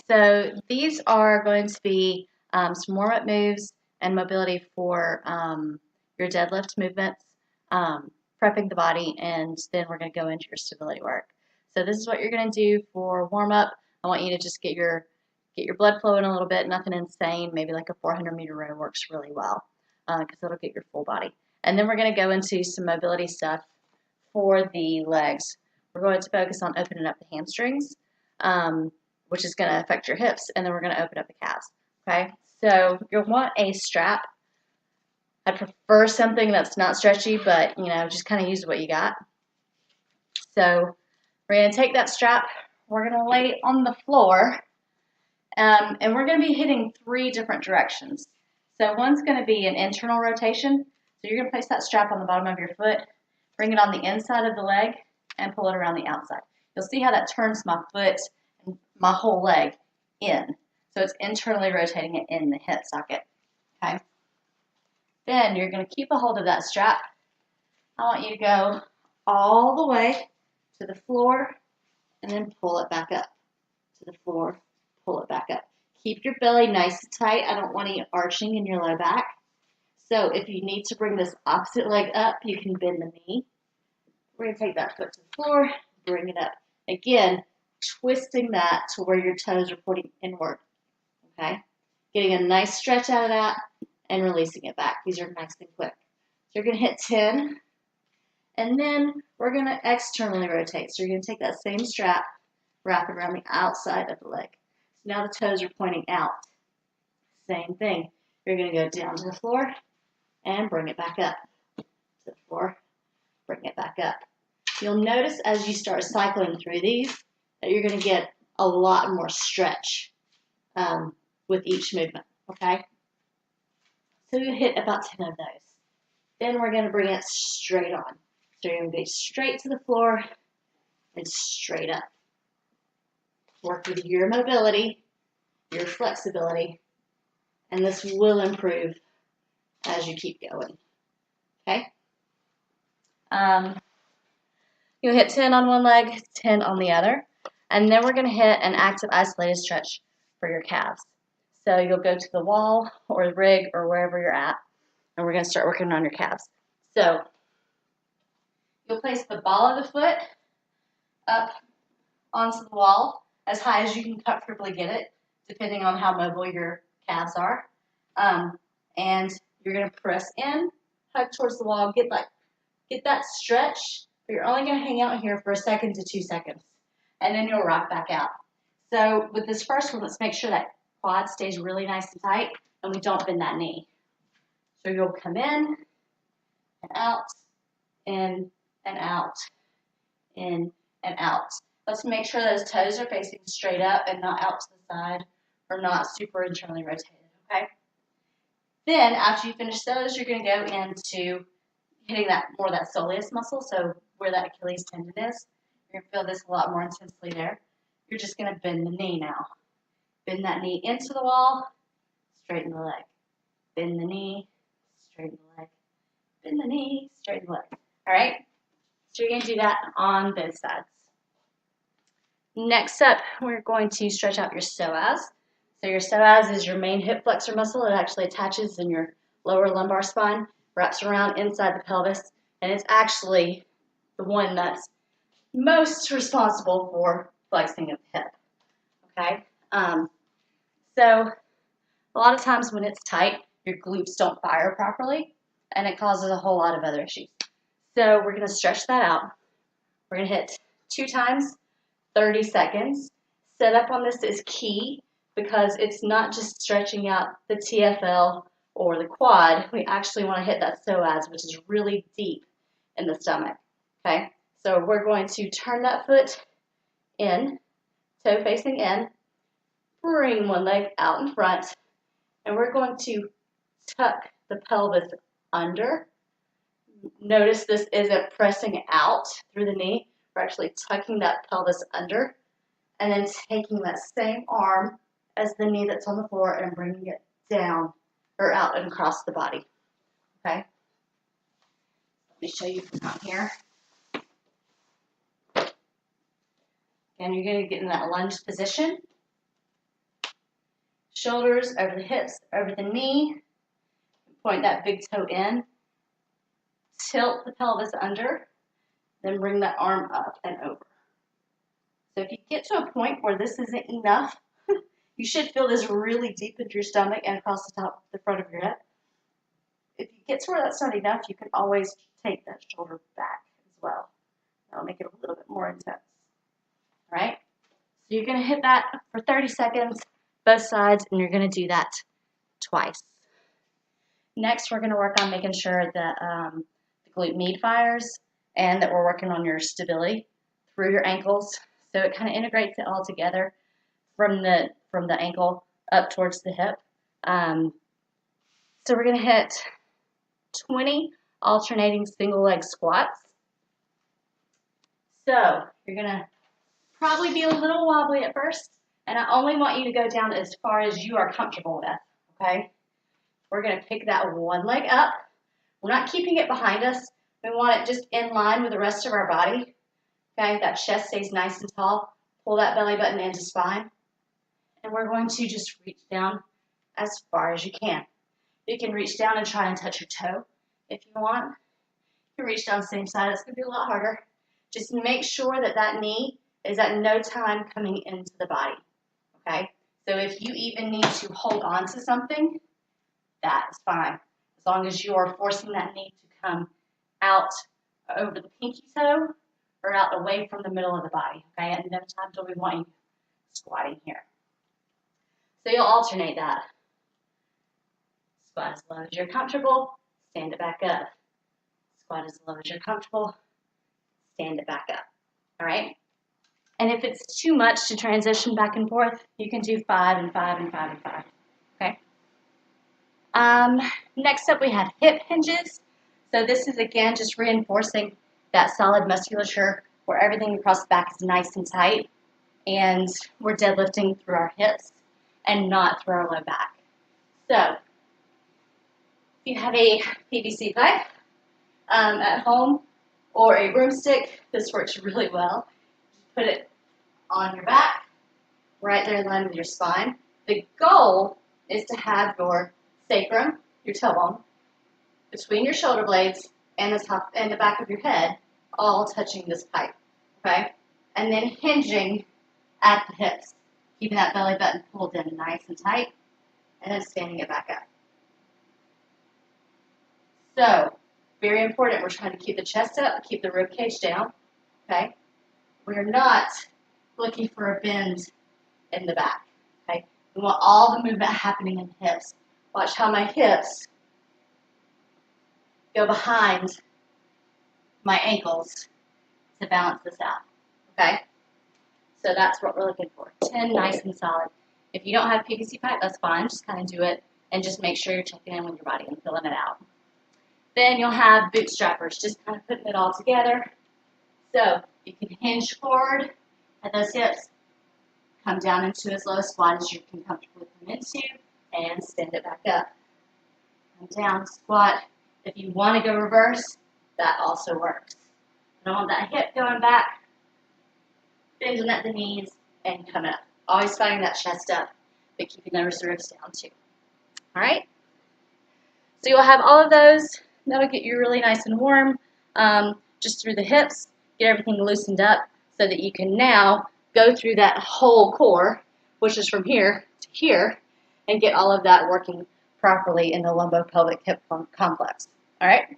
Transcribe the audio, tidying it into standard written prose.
right, so these are going to be some warm-up moves and mobility for your deadlift movements, prepping the body, and then we're going to go into your stability work. So this is what you're going to do for warm-up. I want you to just get your blood flowing a little bit, nothing insane. Maybe like a 400-meter row works really well because it'll get your full body. And then we're going to go into some mobility stuff for the legs. We're going to focus on opening up the hamstrings, which is going to affect your hips, and then we're going to open up the calves. Okay, so you'll want a strap. I prefer something that's not stretchy, but just kind of use what you got. So we're going to take that strap, we're going to lay it on the floor, and we're going to be hitting 3 different directions. So one's going to be an internal rotation. So you're going to place that strap on the bottom of your foot, bring it on the inside of the leg, and pull it around the outside. You'll see how that turns my foot and my whole leg in. So it's internally rotating it in the hip socket. Okay. Then you're going to keep a hold of that strap. I want you to go all the way to the floor and then pull it back up. To the floor, pull it back up. Keep your belly nice and tight. I don't want any arching in your low back. So if you need to bring this opposite leg up, you can bend the knee. We're going to take that foot to the floor, bring it up. Again, twisting that to where your toes are pointing inward. Okay? Getting a nice stretch out of that and releasing it back. These are nice and quick. So you're going to hit 10, and then we're going to externally rotate. So you're going to take that same strap, wrap it around the outside of the leg. So now the toes are pointing out. Same thing. You're going to go down to the floor and bring it back up. To the floor, bring it back up. You'll notice as you start cycling through these that you're going to get a lot more stretch with each movement, okay? So you hit about 10 of those. Then we're going to bring it straight on. So you're going to go straight to the floor and straight up. Work with your mobility, your flexibility, and this will improve as you keep going, okay? You'll hit 10 on one leg, 10 on the other, and then we're going to hit an active isolated stretch for your calves. So you'll go to the wall or the rig or wherever you're at, and we're going to start working on your calves. So you'll place the ball of the foot up onto the wall as high as you can comfortably get it, depending on how mobile your calves are. And you're going to press in, hug towards the wall, get that stretch, but you're only going to hang out here for 1 second to 2 seconds, and then you'll rock back out. So with this first one, let's make sure that quad stays really nice and tight, and we don't bend that knee. So you'll come in and out, in and out, in and out. Let's make sure those toes are facing straight up and not out to the side or not super internally rotated, okay? Then after you finish those, you're going to go into hitting more of that soleus muscle, so where that Achilles tendon is. You're going to feel this a lot more intensely there. You're just going to bend the knee now. Bend that knee into the wall, straighten the leg. Bend the knee, straighten the leg. Bend the knee, straighten the leg. All right? So you're going to do that on both sides. Next up, we're going to stretch out your psoas. So your psoas is your main hip flexor muscle. It actually attaches in your lower lumbar spine, wraps around inside the pelvis, and it's actually the one that's most responsible for flexing of the hip. Okay? So a lot of times when it's tight, your glutes don't fire properly, and it causes a whole lot of other issues. So we're going to stretch that out. We're going to hit 2 times, 30 seconds. Setup on this is key because it's not just stretching out the TFL or the quad. We actually want to hit that psoas, which is really deep in the stomach. Okay, so we're going to turn that foot in, toe facing in, bring one leg out in front, and we're going to tuck the pelvis under. Notice this isn't pressing out through the knee. We're actually tucking that pelvis under and then taking that same arm as the knee that's on the floor and bringing it down or out and across the body. Okay? Let me show you from out here. And you're going to get in that lunge position. Shoulders over the hips, over the knee. Point that big toe in. Tilt the pelvis under. Then bring that arm up and over. So if you get to a point where this isn't enough, you should feel this really deep into your stomach and across the top of the front of your hip. If you get to where that's not enough, you can always take that shoulder back as well. That'll make it a little bit more intense. All right? So you're going to hit that for 30 seconds, both sides, and you're going to do that twice. Next, we're going to work on making sure that the glute med fires and that we're working on your stability through your ankles. So it kind of integrates it all together from the ankle up towards the hip. So we're going to hit 20 alternating single leg squats. So you're going to probably be a little wobbly at first, and I only want you to go down as far as you are comfortable with, okay? We're going to pick that one leg up. We're not keeping it behind us. We want it just in line with the rest of our body, okay? That chest stays nice and tall. Pull that belly button into spine, and we're going to just reach down as far as you can. You can reach down and try and touch your toe if you want. You can reach down the same side. It's going to be a lot harder. Just make sure that that knee is at no time coming into the body, okay? So if you even need to hold on to something, that is fine. As long as you are forcing that knee to come out over the pinky toe or out away from the middle of the body, okay? And no time do we want you squatting here. So you'll alternate that. Squat as low as you're comfortable, stand it back up. Squat as low as you're comfortable, stand it back up, all right? And if it's too much to transition back and forth, you can do 5 and 5 and 5 and 5, okay? Next up we have hip hinges. So this is again just reinforcing that solid musculature where everything across the back is nice and tight, and we're deadlifting through our hips and not through our low back. So if you have a PVC pipe at home or a broomstick, this works really well. Just put it on your back, right there in line with your spine. The goal is to have your sacrum, your tailbone, between your shoulder blades and the top and the back of your head, all touching this pipe, okay? And then hinging at the hips, keeping that belly button pulled in nice and tight, and then standing it back up. So, very important, we're trying to keep the chest up, keep the rib cage down, okay? We're not looking for a bend in the back, okay? We want all the movement happening in the hips. Watch how my hips go behind my ankles to balance this out, okay? So that's what we're looking for. 10 nice and solid. If you don't have PVC pipe, that's fine. Just kind of do it and just make sure you're checking in with your body and filling it out. Then you'll have bootstrappers, just kind of putting it all together. So you can hinge forward at those hips, come down into as low a squat as you can comfortably come into, and stand it back up. Come down, squat. If you want to go reverse, that also works. I want that hip going back, bending at the knees, and coming up. Always fighting that chest up, but keeping those ribs down too. All right? So you'll have all of those. That'll get you really nice and warm, just through the hips, get everything loosened up so that you can now go through that whole core, which is from here to here, and get all of that working properly in the lumbopelvic hip complex. All right?